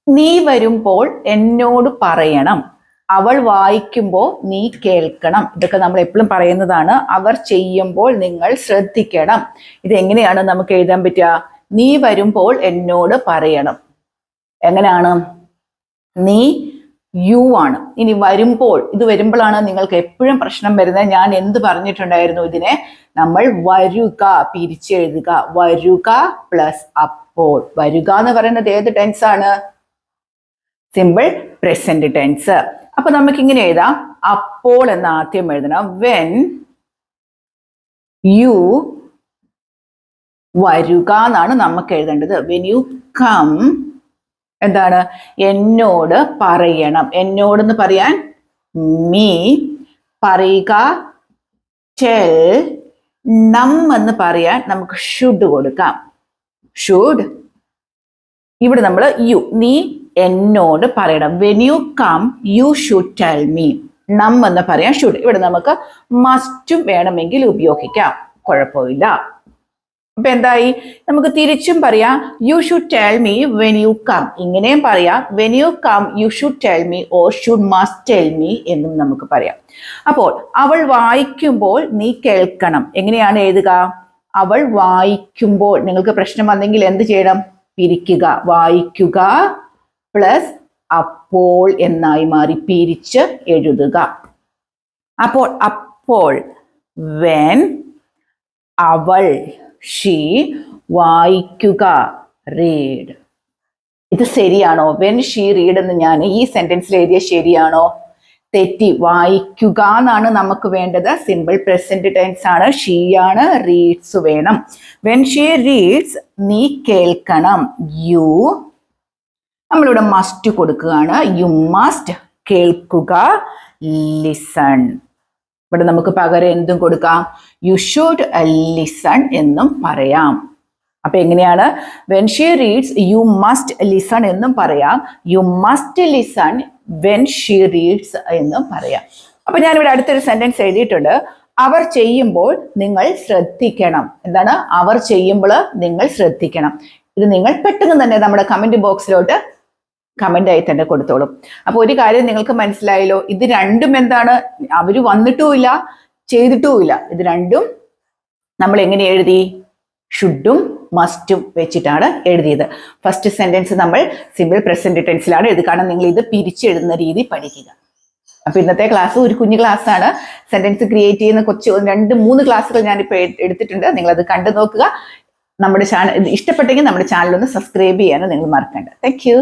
നീ വരുമ്പോൾ എന്നോട് പറയണം, അവൾ വായിക്കുമ്പോൾ നീ കേൾക്കണം. ഇതൊക്കെ നമ്മൾ എപ്പോഴും പറയുന്നതാണ്. അവർ ചെയ്യുമ്പോൾ നിങ്ങൾ ശ്രദ്ധിക്കണം. ഇതെങ്ങനെയാണ് നമുക്ക് എഴുതാൻ പറ്റുക? നീ വരുമ്പോൾ എന്നോട് പറയണം. എങ്ങനെയാണ്? നീ യു ആണ്. ഇനി വരുമ്പോൾ, ഇത് വരുമ്പോഴാണ് നിങ്ങൾക്ക് എപ്പോഴും പ്രശ്നം വരുന്നത്. ഞാൻ എന്ത് പറഞ്ഞിട്ടുണ്ടായിരുന്നു? ഇതിനെ നമ്മൾ വരുക പിരിച്ചെഴുതുക. വരുക പ്ലസ് അപ്പോൾ. വരുക എന്ന് പറയുന്നത് ഏത് ടെൻസ് ആണ്? Simple present tense. അപ്പൊ നമുക്ക് ഇങ്ങനെ എഴുതാം. അപ്പോൾ എന്ന് ആദ്യം എഴുതണം. വെൻ യു, വരുക എന്നാണ് നമുക്ക് എഴുതേണ്ടത്. വെൻ യു കം, എന്താണ്? എന്നോട് പറയണം. എന്നോടെന്ന് പറയാൻ മീ, പറയുക ടെൽ, നം എന്ന് പറയാൻ നമുക്ക് ഷുഡ് കൊടുക്കാം. ഷുഡ്. ഇവിടെ നമ്മൾ യു, നീ എന്നോട് പറയണം. When you come you should tell me. നം എന്ന് പറയാൻ ഷുഡ്. ഇവിടെ നമുക്ക് മസ്റ്റും വേണമെങ്കിൽ ഉപയോഗിക്കാം, കുഴപ്പമില്ല. അപ്പൊ എന്തായി? നമുക്ക് തിരിച്ചും പറയാം. You should tell me when you come. ഇങ്ങനെയും പറയാം. When you come you should tell me or should must tell me എന്നും നമുക്ക് പറയാം. അപ്പോൾ അവൾ വായിക്കുമ്പോൾ നീ കേൾക്കണം. എങ്ങനെയാണ് എഴുതുക? അവൾ വായിക്കുമ്പോൾ. നിങ്ങൾക്ക് പ്രശ്നം വന്നെങ്കിൽ എന്ത് ചെയ്യണം? പിരിക്കുക. വായിക്കുക പ്ലസ് അപ്പോൾ എന്നായി മാറി പിരിച്ച് എഴുതുക. അപ്പോൾ വെൻ, അവൾ ഷീ, വായിക്കുക റീഡ്. ഇത് ശരിയാണോ? വെൻ ഷീ റീഡ് എന്ന് ഞാൻ ഈ സെന്റൻസിൽ എഴുതിയ ശരിയാണോ? തെറ്റി. വായിക്കുക എന്നാണ് നമുക്ക് വേണ്ടത്. സിമ്പിൾ പ്രസന്റ് ടെൻസ് ആണ്. ഷീ ആണ്. റീഡ്സ് വേണം. വെൻ ഷീ റീഡ്സ് നീ കേൾക്കണം. യു, നമ്മളിവിടെ മസ്റ്റ് കൊടുക്കുകയാണ്. യു മസ്റ്റ് കേൾക്കുക. ലിസൺ. ഇവിടെ നമുക്ക് പകരം എന്തും കൊടുക്കാം. യു ഷുഡ് ലിസൺ എന്നും പറയാം. അപ്പൊ എങ്ങനെയാണ്? When she reads you must listen എന്നും പറയാം. You must listen when she reads എന്നും പറയാം. അപ്പൊ ഞാനിവിടെ അടുത്തൊരു സെന്റൻസ് എഴുതിയിട്ടുണ്ട്. അവർ ചെയ്യുമ്പോൾ നിങ്ങൾ ശ്രദ്ധിക്കണം. എന്താണ്? അവർ ചെയ്യുമ്പോൾ നിങ്ങൾ ശ്രദ്ധിക്കണം. ഇത് നിങ്ങൾ പെട്ടെന്ന് തന്നെ നമ്മുടെ കമന്റ് ബോക്സിലോട്ട് കമന്റ് ആയി തന്നെ കൊടുത്തോളും. അപ്പൊ ഒരു കാര്യം നിങ്ങൾക്ക് മനസ്സിലായല്ലോ. ഇത് രണ്ടും എന്താണ്? അവര് വന്നിട്ടുമില്ല, ചെയ്തിട്ടുമില്ല. ഇത് രണ്ടും നമ്മൾ എങ്ങനെ എഴുതി? ഷുഡും മസ്റ്റും വെച്ചിട്ടാണ് എഴുതിയത്. ഫസ്റ്റ് സെന്റൻസ് നമ്മൾ സിമ്പിൾ പ്രസന്റ് ടെൻസിലാണ് എഴുതി. കാരണം നിങ്ങൾ ഇത് പിരിച്ചെഴുതുന്ന രീതി പഠിക്കുക. അപ്പൊ ഇന്നത്തെ ക്ലാസ് ഒരു കുഞ്ഞു ക്ലാസ് ആണ്. സെന്റൻസ് ക്രിയേറ്റ് ചെയ്യുന്ന 2-3 ക്ലാസ്സുകൾ ഞാനിപ്പോൾ എടുത്തിട്ടുണ്ട്. നിങ്ങളത് കണ്ടു നോക്കുക. നമ്മുടെ ചാനൽ ഇഷ്ടപ്പെട്ടെങ്കിൽ നമ്മുടെ ചാനൽ ഒന്ന് സബ്സ്ക്രൈബ് ചെയ്യാനും നിങ്ങൾ മറക്കണ്ട. Thank you.